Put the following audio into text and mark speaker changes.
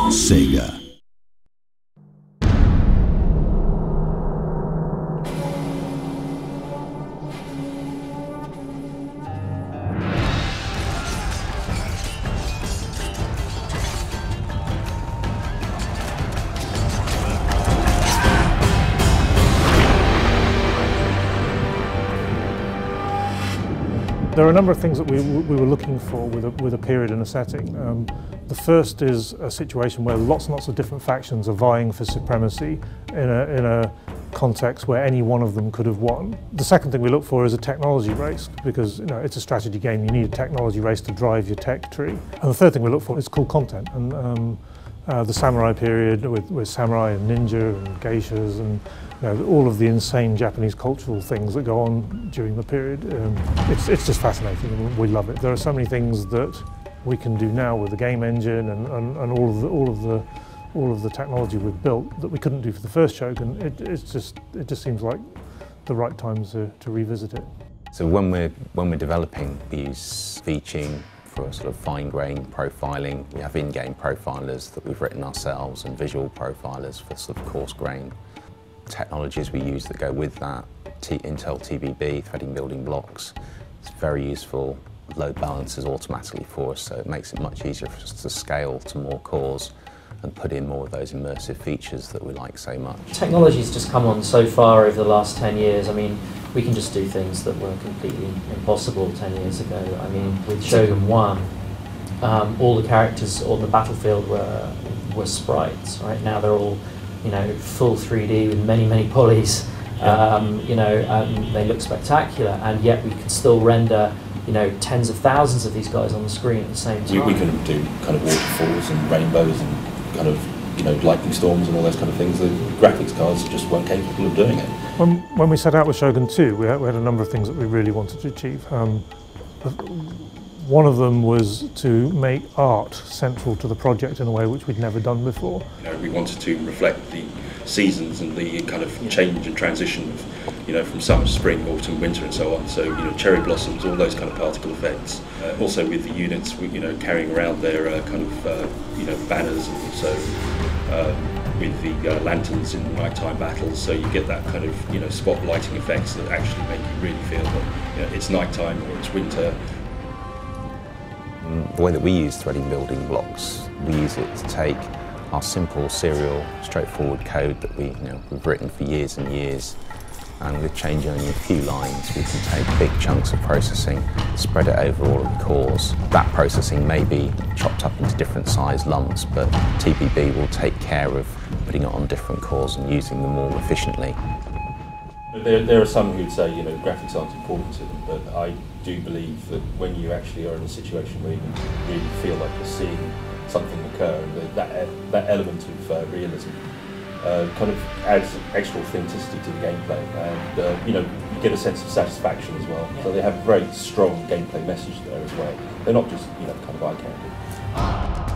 Speaker 1: Sega.
Speaker 2: There are a number of things that we were looking for with a period and a setting. The first is a situation where lots and lots of different factions are vying for supremacy in a context where any one of them could have won. The second thing we look for is a technology race, because it's a strategy game. You need a technology race to drive your tech tree. And the third thing we look for is cool content. And the samurai period with samurai and ninja and geishas and all of the insane Japanese cultural things that go on during the period. It's just fascinating and we love it. There are so many things that we can do now with the game engine and all of the technology we've built that we couldn't do for the first Shogun. It just seems like the right time to revisit it.
Speaker 3: So when we're developing, we use featuring for sort of fine-grained profiling. We have in-game profilers that we've written ourselves and visual profilers for sort of coarse-grained. Technologies we use that go with that, Intel TBB, threading building blocks. It's very useful. Load balances automatically for us, so it makes it much easier for us to scale to more cores and put in more of those immersive features that we like so much.
Speaker 4: Technology's just come on so far over the last 10 years. I mean, we can just do things that were completely impossible 10 years ago. I mean, with Shogun 1, all the characters on the battlefield were sprites. Right now they're all, full 3D with many polys. They look spectacular, and yet we can still render tens of thousands of these guys on the screen at the same time.
Speaker 5: We can do kind of waterfalls and rainbows and kind of lightning storms and all those kind of things. The graphics cards just weren't capable of doing it.
Speaker 2: When we set out with Shogun 2, we had a number of things that we really wanted to achieve. One of them was to make art central to the project in a way which we'd never done before.
Speaker 5: We wanted to reflect the seasons and the kind of change and transition of, from summer, spring, autumn, winter and so on. So, cherry blossoms, all those kind of particle effects. Also with the units, carrying around their banners, and also with the lanterns in nighttime battles. So you get that kind of, spot lighting effects that actually make you really feel that it's nighttime or it's winter.
Speaker 3: The way that we use threading building blocks, we use it to take our simple serial, straightforward code that we've written for years and years, and with changing only a few lines, we can take big chunks of processing, spread it over all of the cores. That processing may be chopped up into different size lumps, but TBB will take care of putting it on different cores and using them more efficiently.
Speaker 5: There are some who'd say, graphics aren't important to them, but I do believe that when you actually are in a situation where you really feel like you're seeing something occur, that element of realism kind of adds extra authenticity to the gameplay, and you get a sense of satisfaction as well. So they have a very strong gameplay message there as well. They're not just kind of eye candy.